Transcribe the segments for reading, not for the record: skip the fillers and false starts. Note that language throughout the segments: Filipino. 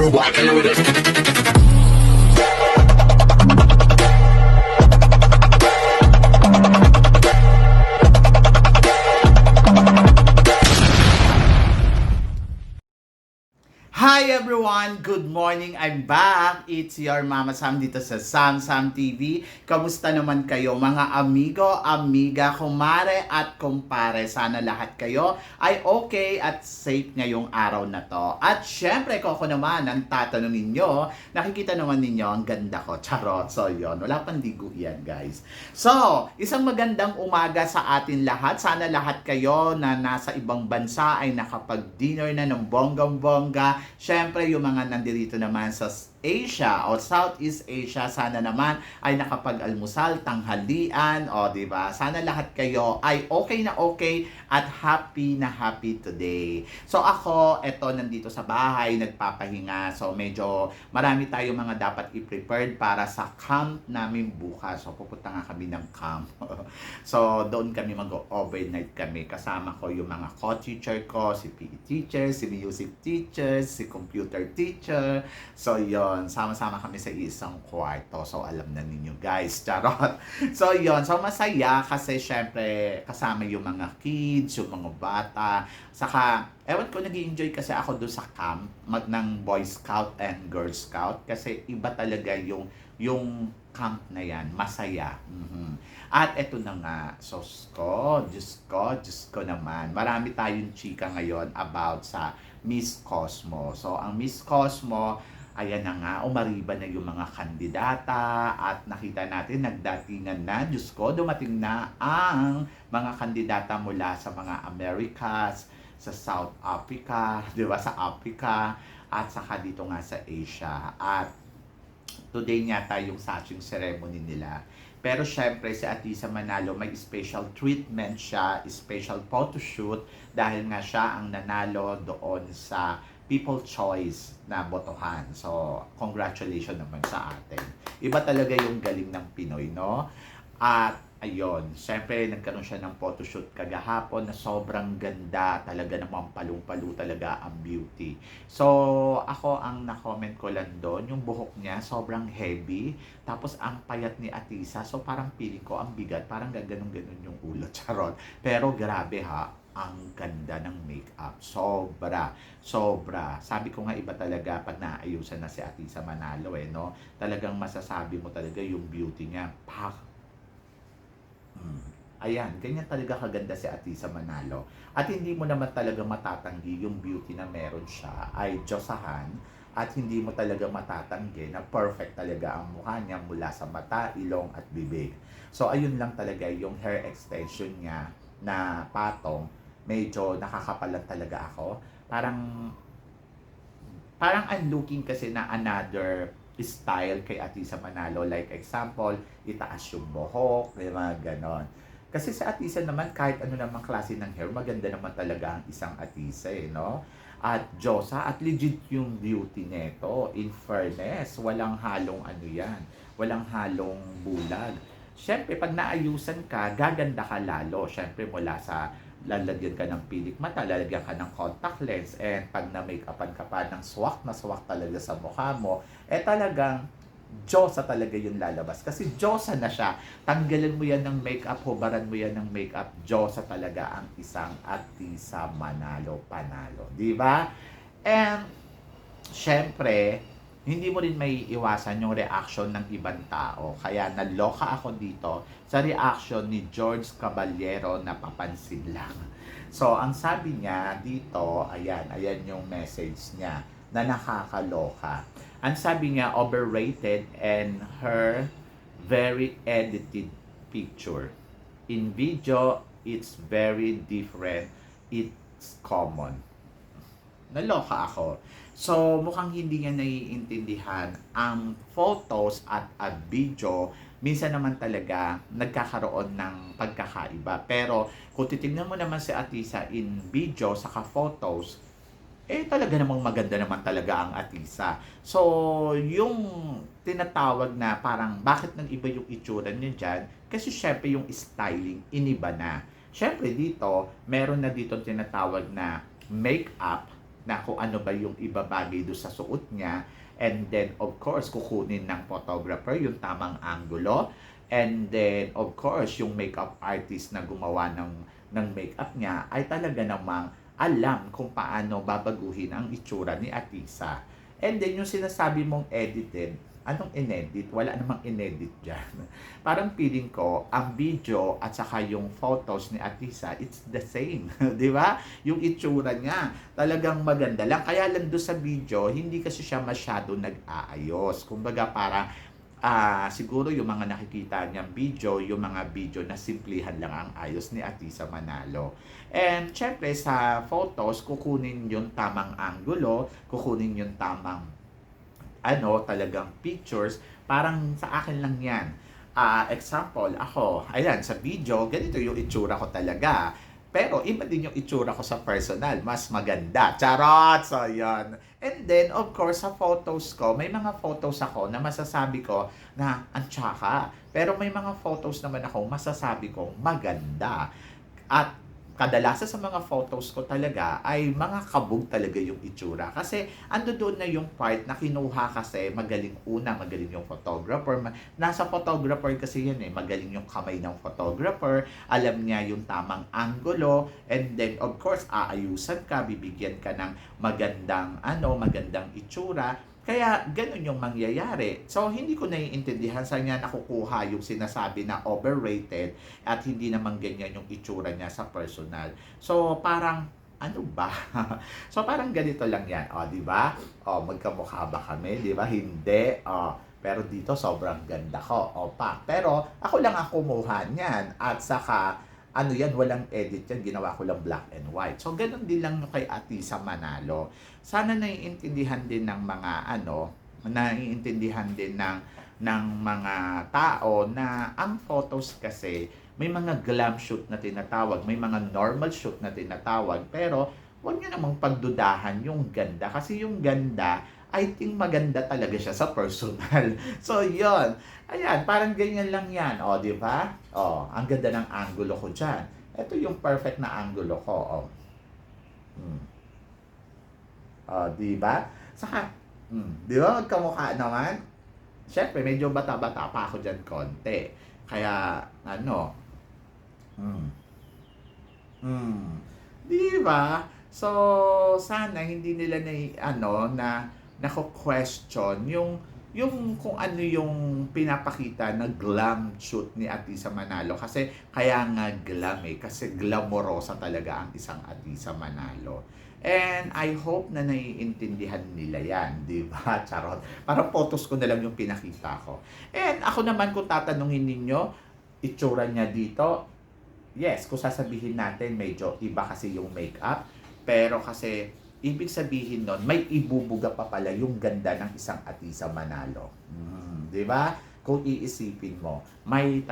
walking with it. Hi everyone! Good morning! I'm back! It's your Mama Sam dito sa Sam Sam TV. Kamusta naman kayo mga amigo, amiga, kumare at kumpare? Sana lahat kayo ay okay at safe ngayong araw na to. At syempre kung ako naman ang tatanungin nyo, nakikita naman ninyo ang ganda ko. Charot! So yon, wala pang digo yan guys. So, isang magandang umaga sa atin lahat. Sana lahat kayo na nasa ibang bansa ay nakapag-dinner na ng bonggang-bongga. Siyempre, yung mga nandito naman sa Asia o Southeast Asia, sana naman ay nakapag-almusal, tanghalian, o di ba? Sana lahat kayo ay okay na okay at happy na happy today. So ako, eto nandito sa bahay, nagpapahinga. So medyo marami tayong mga dapat i-prepared para sa camp namin bukas. So pupunta nga kami ng camp. So doon kami mag-overnight kami. Kasama ko yung mga co-teacher ko, si PE teacher, si music teacher, si computer teacher. So yon, sama-sama kami sa isang kwarto. So alam na ninyo guys, charot. So yon, so masaya kasi syempre kasama yung mga kids, yung mga bata. Saka ewan ko, nag-i-enjoy kasi ako doon sa camp ng Boy Scout and Girl Scout kasi iba talaga yung camp na yan, masaya. At eto na nga, Diyos ko naman. Marami tayong chika ngayon about sa Miss Cosmo. So ang Miss Cosmo, ayan na nga, umariba na yung mga kandidata at nakita natin, nagdatingan na, Diyos ko, dumating na ang mga kandidata mula sa mga Americas, sa South Africa, di ba, sa Africa, at saka dito nga sa Asia. At today yata yung saching ceremony nila. Pero syempre si Atisa Manalo may special treatment siya, special photoshoot dahil nga siya ang nanalo doon sa People Choice na botohan. So, congratulations naman sa atin. Iba talaga yung galing ng Pinoy, no? At ayun, syempre nagkaroon siya ng photoshoot kagahapon na sobrang ganda, talaga namang palong-palo talaga ang beauty. So, ako ang na-comment ko lang doon, yung buhok niya sobrang heavy, tapos ang payat ni Atisa, so parang feeling ko ang bigat, parang gaganon-ganon yung ulo, charot. Pero grabe ha, ang ganda ng makeup. Sobra. Sabi ko nga iba talaga pag naayusan na si Atisa Manalo no? Talagang masasabi mo talaga yung beauty niya. Ayan, ganyan talaga kaganda si Atisa Manalo. At hindi mo naman talaga matatanggi yung beauty na meron siya ay Diyosahan. At hindi mo talaga matatanggi na perfect talaga ang mukha niya mula sa mata, ilong at bibig. So ayun lang talaga yung hair extension niya na patong. Medyo nakakapalan talaga ako. Parang I'm looking kasi na another style kay Atisa Manalo. Like example, itaas yung buhok, may mga ganon. Kasi sa Atisa naman, kahit ano namang klase ng hair, maganda naman talaga ang isang Atisa no? At Diyosa, at legit yung beauty nito. In fairness, walang halong ano yan. Walang halong bulag. Siyempre, pag naayusan ka, gaganda ka lalo. Siyempre, mula sa lalagyan ka ng pilik mata, lalagyan ka ng contact lens, and pag na-make-upan ka pa ng swak na swak talaga sa mukha mo, talagang Diyosa talaga yung lalabas. Kasi Diyosa na siya. Tanggalan mo yan ng make-up, hubaran mo yan ng make-up, Diyosa talaga ang isang Atisa Manalo Panalo. Di ba? And, syempre, hindi mo rin may iwasan yung reaction ng ibang tao. Kaya naloka ako dito sa reaction ni George Caballero na papansin lang. So, ang sabi niya dito, ayan yung message niya na nakakaloka. Ang sabi niya, overrated and her very edited picture. In video, it's very different. It's common. Naloka ako. So, mukhang hindi niya naiintindihan ang photos at video. Minsan naman talaga nagkakaroon ng pagkakaiba. Pero kung titignan mo naman si Atisa in video saka photos, talaga namang maganda naman talaga ang Atisa. So, yung tinatawag na parang bakit nang iba yung itsura niya dyan? Kasi syempre yung styling iniba na. Syempre dito, meron na dito tinatawag na make-up na kung ano ba yung ibabagay do sa suot niya. And then, of course, kukunin ng photographer yung tamang angulo. And then, of course, yung makeup artist na gumawa ng makeup niya ay talaga namang alam kung paano babaguhin ang itsura ni Atisa. And then, yung sinasabi mong edited, anong inedit? Wala namang inedit dyan. Parang feeling ko, ang video at saka yung photos ni Atisa, it's the same. Di ba? Yung itsura niya, talagang maganda lang. Kaya lang doon sa video, hindi kasi siya masyado nag-aayos. Kumbaga parang, siguro yung mga nakikita niyang video, yung mga video na simplihan lang ang ayos ni Atisa Manalo. And syempre sa photos, kukunin yung tamang angulo, kukunin yung tamang talagang pictures. Parang sa akin lang yan. Example, ako, ayan, sa video, ganito yung itsura ko talaga. Pero iba din yung itsura ko sa personal, mas maganda. Charot! So, yun. And then, of course, sa photos ko, may mga photos ako na masasabi ko na ang tsaka. Pero may mga photos naman ako masasabi ko maganda. At kadalasan sa mga photos ko talaga ay mga kabog talaga yung itsura. Kasi ando doon na yung part na kinuha kasi magaling yung photographer. Nasa photographer kasi yan magaling yung kamay ng photographer. Alam niya yung tamang angulo. And then of course, aayusan ka, bibigyan ka ng magandang itsura. Kaya ganun yung mangyayari. So hindi ko naiintindihan saan niya nakukuha yung sinasabi na overrated at hindi naman ganyan yung itsura niya sa personal. So parang ano ba? So parang ganito lang yan, di ba? Magkamukha ba kami, di ba? Hindi. Pero dito sobrang ganda ko. Pero ako lang ang kumuha niyan at saka yan, walang edit yan, ginawa ko lang black and white. So, ganun din lang kay Atisa Manalo. Sana naiintindihan din ng mga naiintindihan din ng mga tao na ang photos kasi may mga glam shoot na tinatawag, may mga normal shoot na tinatawag, pero huwag niyo namang pagdudahan yung ganda. Kasi yung ganda, I think maganda talaga siya sa personal. So, yun. Ayan, parang ganyan lang yan. Di ba? Ang ganda ng angulo ko dyan. Ito yung perfect na angulo ko. Di ba? Saka, di ba magkamukha naman? Siyempre, medyo bata-bata pa ako dyan konti. Kaya, di ba? So, sana hindi nila na nako-question yung kung ano yung pinapakita na glam shoot ni Atisa Manalo. Kasi kaya nga glam kasi glamorosa talaga ang isang Atisa Manalo. And I hope na naiintindihan nila yan, di ba? Charot. Parang photos ko na lang yung pinakita ko. And ako naman kung tatanungin ninyo, itsura niya dito, yes, kung sasabihin natin medyo iba kasi yung makeup, pero kasi ibig sabihin nun, may ibubuga pa pala yung ganda ng isang Atisa Manalo. Di ba? Kung iisipin mo, may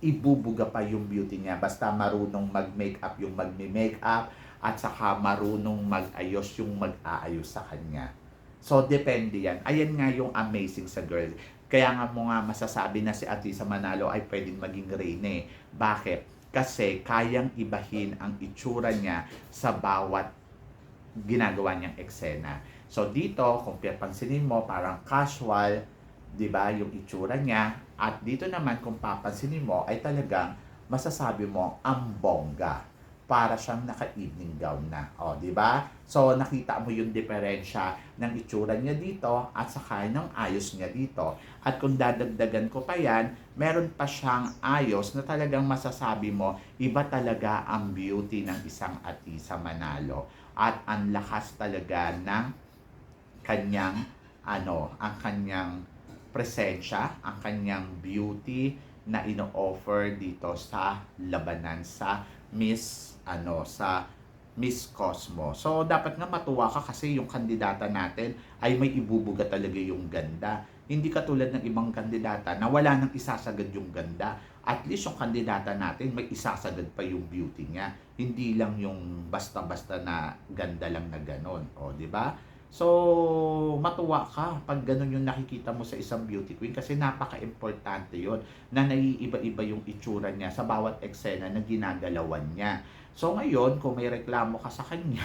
ibubuga pa yung beauty niya. Basta marunong mag-makeup yung magme-makeup at saka marunong mag-ayos yung mag-aayos sa kanya. So, depende yan. Ayan nga yung amazing sa girl. Kaya nga mo nga masasabi na si Atisa Manalo ay pwedeng maging Reyne. Bakit? Kasi kayang ibahin ang itsura niya sa bawat ginagawa niyang eksena. So dito, kung papansinin mo, parang casual, di ba, yung itsura niya. At dito naman, kung papansinin mo, ay talagang masasabi mo ang bongga. Para siyang naka-evening gown na. Di ba? So nakita mo yung diferensya ng itsura niya dito at saka ng ayos niya dito. At kung dadagdagan ko pa yan, meron pa siyang ayos na talagang masasabi mo, iba talaga ang beauty ng isang Atisa Manalo. At ang lakas talaga ng kanyang ang kanyang presensya, ang kanyang beauty na ino-offer dito sa labanan sa Miss Cosmo. So dapat nga matuwa ka kasi yung kandidata natin ay may ibubuga talaga yung ganda. Hindi katulad ng ibang kandidata na wala nang isasagad yung ganda. At least yung kandidata natin may isasagad pa yung beauty niya. Hindi lang yung basta-basta na ganda lang na ganon. Di ba? So, matuwa ka pag ganun yung nakikita mo sa isang beauty queen kasi napaka-importante yon na naiiba-iba yung itsura niya sa bawat eksena na ginagalawan niya. So ngayon, kung may reklamo ka sa kanya,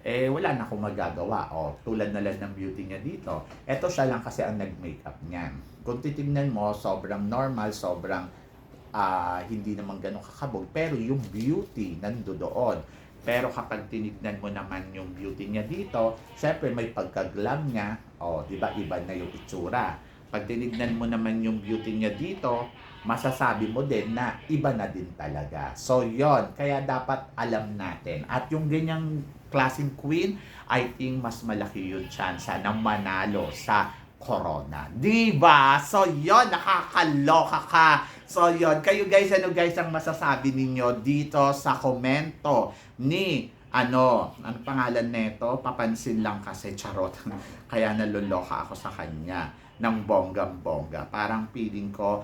eh wala na akong magagawa. O, tulad na lang ng beauty niya dito. Eto siya lang kasi ang nag-makeup niyan. Kung titignan mo, sobrang normal, sobrang hindi naman ganun kakabog. Pero yung beauty nandoon. Pero kapag tinignan mo naman yung beauty niya dito, syempre may pagka-glam niya, di ba iba na yung itsura. Pag tinignan mo naman yung beauty niya dito, masasabi mo din na iba na din talaga. So yon, kaya dapat alam natin. At yung ganyang klaseng queen, I think mas malaki yung chance na manalo sa corona. Diba? So yon, nakakaloka ka. So yon, kayo guys, ano guys ang masasabi ninyo dito sa komento ni ano pangalan nito? Papansin lang kasi, charot. Kaya naluloka ako sa kanya ng bonggang-bongga. Parang feeling ko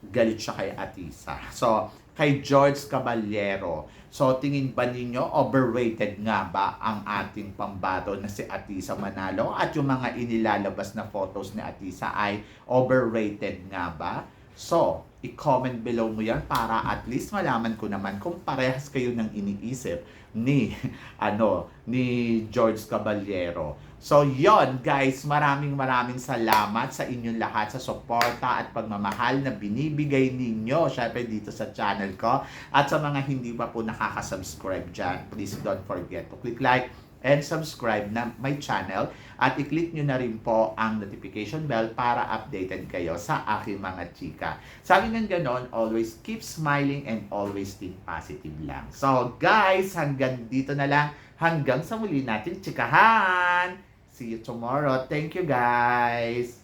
galit siya kay Atisa. So, kay George Caballero. So, tingin ba ninyo overrated nga ba ang ating pambato na si Atisa Manalo? At yung mga inilalabas na photos ni Atisa ay overrated nga ba? So, i-comment below mo yan para at least malaman ko naman kung parehas kayo ng iniisip ni ni George Caballero. So yon guys, maraming salamat sa inyong lahat sa suporta at pagmamahal na binibigay ninyo syempre dito sa channel ko. At sa mga hindi pa po nakaka-subscribe dyan, please don't forget to click like and subscribe na my channel at i-click nyo na rin po ang notification bell para updated kayo sa aking mga chika. Sabi ng ganon, always keep smiling and always think positive lang. So guys, hanggang dito na lang. Hanggang sa muli natin chikahan. See you tomorrow. Thank you guys.